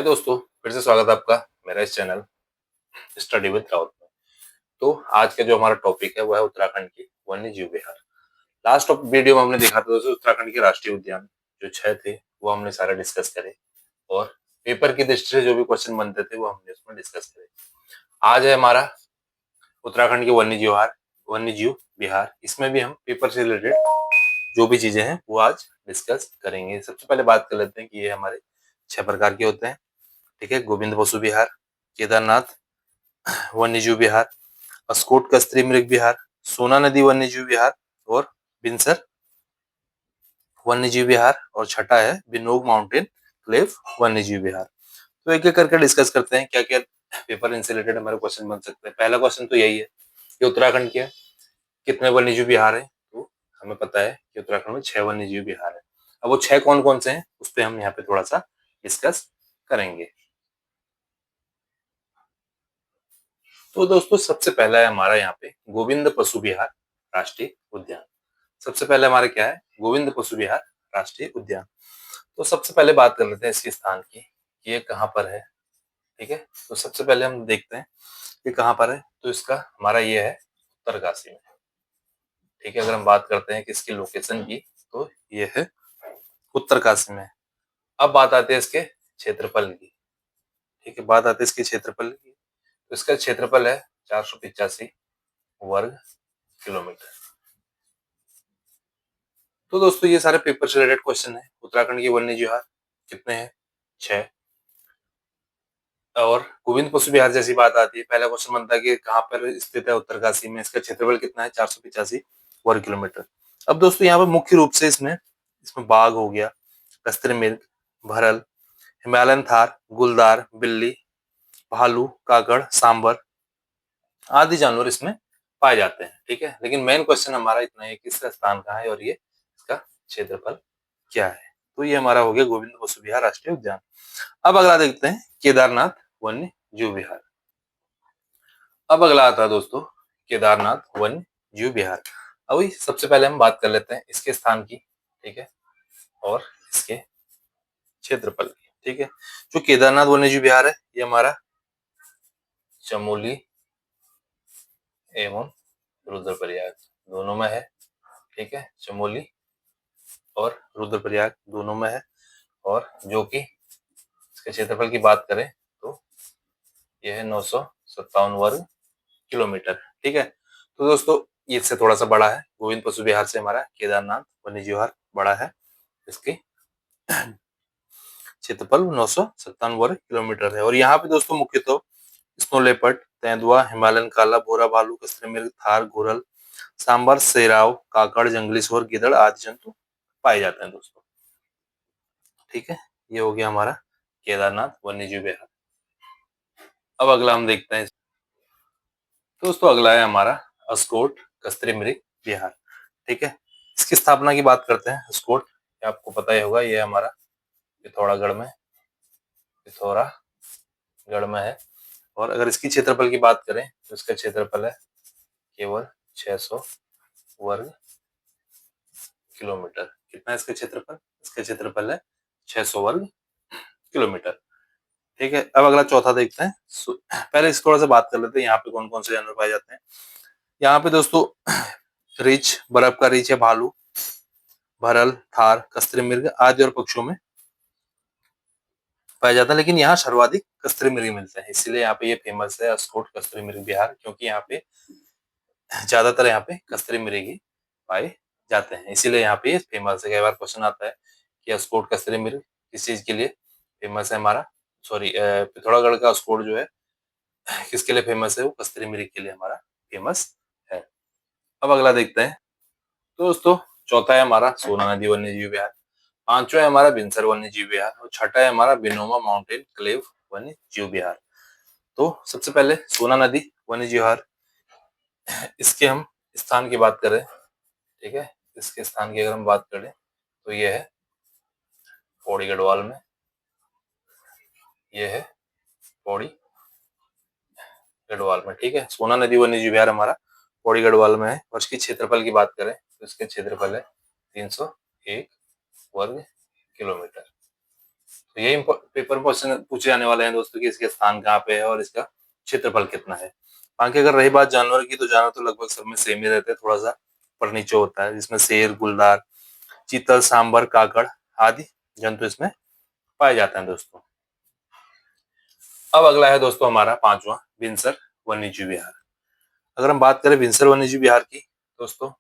है दोस्तों, फिर से स्वागत है आपका मेरा इस चैनल स्टडी विद राउत में। तो आज का जो हमारा टॉपिक है वो है उत्तराखंड की वन्य जीव विहार। लास्ट वीडियो में हमने देखा था दोस्तों उत्तराखंड के राष्ट्रीय उद्यान जो 6 थे वो हमने सारे डिस्कस करे और पेपर की दृष्टि से जो भी क्वेश्चन बनते थे वो हमने उसमें डिस्कस करे। आज है हमारा उत्तराखंड के वन्य जीव विहार। इसमें भी हम पेपर से रिलेटेड जो भी चीजें हैं वो आज डिस्कस करेंगे। सबसे पहले बात कर लेते हैं कि ये हमारे 6 प्रकार के होते हैं। ठीक है, गोविंद पशु विहार, केदारनाथ वन्यजीव विहार, अस्कोट कस्त्री मृग विहार, सोना नदी वन्यजीव विहार और बिनसर वन्यजीव विहार और छठा है बिनोग माउंटेन क्लेव वन्यजीव विहार। तो एक एक करके डिस्कस करते हैं क्या क्या पेपर इनसे रिलेटेड हमारे क्वेश्चन बन सकते हैं। पहला क्वेश्चन तो यही है कि उत्तराखंड के कितने वन्यजीव विहार है। तो हमें पता है कि उत्तराखंड में 6 वन्यजीव विहार है। अब वो 6 कौन कौन से हैं उस पर हम यहाँ पे थोड़ा सा डिस्कस करेंगे। तो दोस्तों सबसे पहला है हमारा यहाँ पे गोविंद पशु विहार राष्ट्रीय उद्यान। सबसे पहले हमारे क्या है गोविंद पशु विहार राष्ट्रीय उद्यान। तो सबसे पहले बात कर लेते हैं इसके स्थान की कि ये कहाँ पर है। ठीक है, तो सबसे पहले हम देखते हैं ये कहाँ पर है। तो इसका हमारा ये है उत्तरकाशी में। ठीक है, अगर हम बात करते हैं कि इसकी लोकेशन की तो ये है उत्तरकाशी में। अब बात आती है इसके क्षेत्रफल की। ठीक है, बात आती है इसके क्षेत्रफल की। तो इसका क्षेत्रफल है 485 वर्ग किलोमीटर। तो दोस्तों ये सारे पेपर से रिलेटेड क्वेश्चन है। उत्तराखंड के वन्य विहार कितने हैं 6 और गोविंद पशु विहार जैसी बात आती है पहला क्वेश्चन बनता है कि कहाँ पर स्थित है उत्तरकाशी में। इसका क्षेत्रफल कितना है 485 वर्ग किलोमीटर। अब दोस्तों यहाँ पर मुख्य रूप से इसमें बाघ हो गया, कस्त्री मृग, भरल, हिमालयन थार, गुलदार, बिल्ली, भालू, काकड़, सांबर आदि जानवर इसमें पाए जाते हैं। ठीक है, लेकिन मेन क्वेश्चन हमारा इतना है कि इसका स्थान कहाँ है और ये इसका क्षेत्रफल क्या है। तो ये हमारा हो गया गोविंद पशु विहार राष्ट्रीय उद्यान। अब अगला देखते हैं केदारनाथ वन्य जीव विहार। अब अगला आता है दोस्तों केदारनाथ वन्य जीव विहार। अभी सबसे पहले हम बात कर लेते हैं इसके स्थान की। ठीक है, और इसके क्षेत्रफल की। ठीक है, जो केदारनाथ वन्य जीव विहार है ये हमारा चमोली एवं रुद्रप्रयाग दोनों में है। ठीक है, चमोली और रुद्रप्रयाग दोनों में है और जो कि इसके क्षेत्रफल की बात करें तो यह है 957 वर्ग किलोमीटर। ठीक है, तो दोस्तों ये इससे थोड़ा सा बड़ा है। गोविंद पशु विहार से हमारा केदारनाथ वन्यजीव विहार बड़ा है। इसकी क्षेत्रफल 957 वर्ग किलोमीटर है। और यहाँ पे दोस्तों मुख्यतः स्नो लेपर्ड, तेंदुआ, हिमालयन काला, भूरा भालू, कस्त्री मृग, थार, घुरल, सांबर, सेराव, काकड़, जंगली सुअर, गिदड़ आदि जंतु पाए जाते हैं दोस्तों। ठीक है, ये हो गया हमारा केदारनाथ वन्यजीव विहार। अब अगला हम देखते हैं दोस्तों, अगला है हमारा अस्कोट कस्त्री मृग विहार। ठीक है, इसकी स्थापना की बात करते हैं। अस्कोट आपको पता ही होगा, ये हमारा पिथौरागढ़ में है। और अगर इसकी क्षेत्रफल की बात करें तो इसका क्षेत्रफल है केवल 600 वर्ग किलोमीटर। कितना है इसका क्षेत्रफल? इसका क्षेत्रफल है 600 वर्ग किलोमीटर। ठीक है, अब अगला चौथा देखते हैं। पहले इस थोड़ा सा बात कर लेते हैं यहाँ पे कौन कौन से जानवर पाए जाते हैं। यहाँ पे दोस्तों रीछ, बर्फ का रीछ है, भालू, भरल, थार, कस्त्री मृग आदि और पक्षियों में पाया जाता है। लेकिन यहाँ सर्वाधिक कस्त्री मृग मिलते हैं, इसलिए यहाँ पे ये फेमस है अस्कोट कस्त्री मृग विहार, क्योंकि यहाँ पे ज्यादातर यहाँ पे कस्त्री मृग ही पाए जाते हैं, इसीलिए यहाँ पे फेमस है। कई बार क्वेश्चन आता है कि अस्कोट कस्त्री मृग किस चीज के लिए फेमस है हमारा, सॉरी पिथौरागढ़ का अस्कोट जो है किसके लिए फेमस है, वो कस्त्री मृग के लिए हमारा फेमस है। अब अगला देखते हैं। तो दोस्तों चौथा है हमारा सोना नदी वन्य जीव विहार, पांचवा है हमारा बिनसर वन्य जीव विहार और छठा है हमारा बिनोमा माउंटेन क्लेव वन्य जीव विहार। तो सबसे पहले सोना नदी वन्य जीव विहार, इसके हम स्थान की बात करें। ठीक है, इसके स्थान की अगर हम बात करें तो ये है पौड़ी गढ़वाल में, ये है पौड़ी गढ़वाल में। ठीक है, सोना नदी वन्य जीव विहार हमारा पौड़ी गढ़वाल में है। और इसकी क्षेत्रफल की बात करें तो इसके क्षेत्रफल है 301 वर्ग किलोमीटर। तो यही पेपर में क्वेश्चन पूछे जाने वाले हैं दोस्तों कि इसका स्थान कहाँ पे है और इसका क्षेत्रफल कितना है। बाकी अगर रही बात जानवर की, तो जानवर तो लगभग सब में सेम ही रहते हैं, थोड़ा सा ऊपर नीचे होता है, जिसमें शेर, गुलदार, चीतल, सांबर, काकड़ आदि जंतु इसमें पाए जाते हैं दोस्तों। अब अगला है दोस्तों हमारा पांचवा, बिनसर वन्यजीव विहार। अगर हम बात करें बिनसर वन्यजीव विहार की दोस्तों,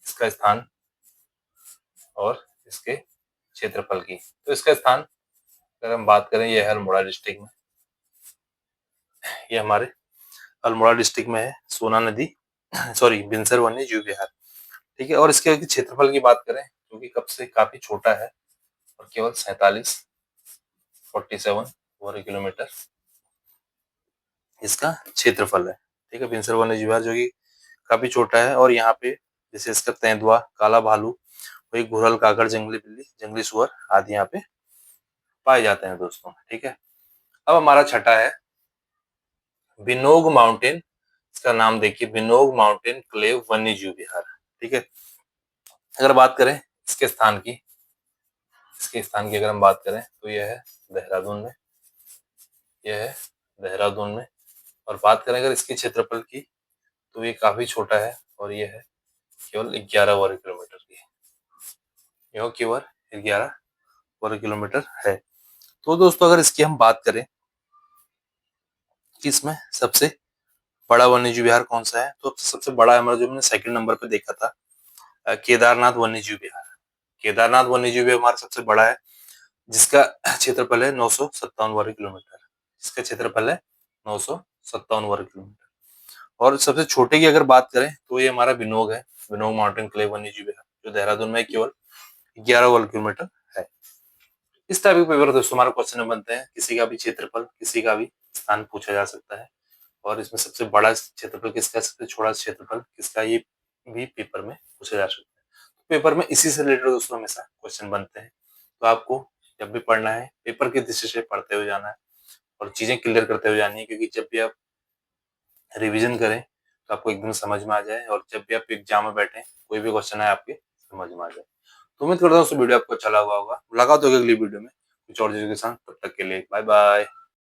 इसका स्थान और इसके क्षेत्रफल की, तो इसका स्थान अगर हम बात करें, यह है अल्मोड़ा डिस्ट्रिक्ट में, ये हमारे अल्मोड़ा डिस्ट्रिक्ट में है, सोना नदी सॉरी बिनसर वन्यजीव विहार, ठीक है। और इसके क्षेत्रफल की बात करें, जो कि कब से काफी छोटा है और केवल 47 वर्ग किलोमीटर इसका क्षेत्रफल है, ठीक है। बिनसर वन्यजीव विहार जो कि काफी छोटा है, और यहाँ पे जैसे इसका तेंदुआ, काला भालू, वही घुरल, काकड़, जंगली बिल्ली, जंगली सुअर आदि यहाँ पे पाए जाते हैं दोस्तों, ठीक है। अब हमारा छठा है बिनोग माउंटेन। इसका नाम देखिए, बिनोग माउंटेन क्लेव वन्यजीव विहार, ठीक है। अगर बात करें इसके स्थान की, अगर हम बात करें तो यह है देहरादून में, और बात करें अगर इसके क्षेत्रफल की, तो ये काफी छोटा है और ये है केवल 11 वर्ग किलोमीटर की, यह केवल 11 वर्ग किलोमीटर है। तो दोस्तों अगर इसकी हम बात करें कि इसमें सबसे बड़ा वन्यजीव विहार कौन सा है, तो सबसे बड़ा हमारा जो हमने सेकंड नंबर पे देखा था, केदारनाथ वन्यजीव विहार। केदारनाथ वन्यजीव विहार हमारा सबसे बड़ा है, जिसका क्षेत्रफल है 957 वर्ग किलोमीटर, इसका क्षेत्रफल है 957 वर्ग किलोमीटर। और सबसे छोटे की अगर बात करें, तो ये हमारा बिनोग है, बिनोग माउंटेन क्लेव वन्यजीव विहार, जो देहरादून में केवल 11 वर्ग किलोमीटर है। इस टाइप के पेपर दोस्तों हमारे क्वेश्चन में बनते हैं, किसी का भी क्षेत्रफल, किसी का भी स्थान पूछा जा सकता है, और इसमें सबसे बड़ा क्षेत्रफल किसका, सबसे छोटा क्षेत्रफल किसका, ये भी पेपर में पूछा जा सकता है। तो पेपर में इसी से रिलेटेड दोस्तों हमेशा क्वेश्चन बनते हैं, तो आपको जब भी पढ़ना है, पेपर की दृष्टि से पढ़ते हुए जाना है और चीजें क्लियर करते हुए जानी है, क्योंकि जब भी आप रिवीजन करें तो आपको एकदम समझ में आ जाए, और जब भी आप एग्जाम में बैठे कोई भी क्वेश्चन है आपके समझ में आ जाए। तो उम्मीद करता हूँ वीडियो आपको अच्छा लगा होगा। मुलाकात होगी अगली वीडियो में कुछ और चीजों के साथ, तब तक के लिए बाय बाय।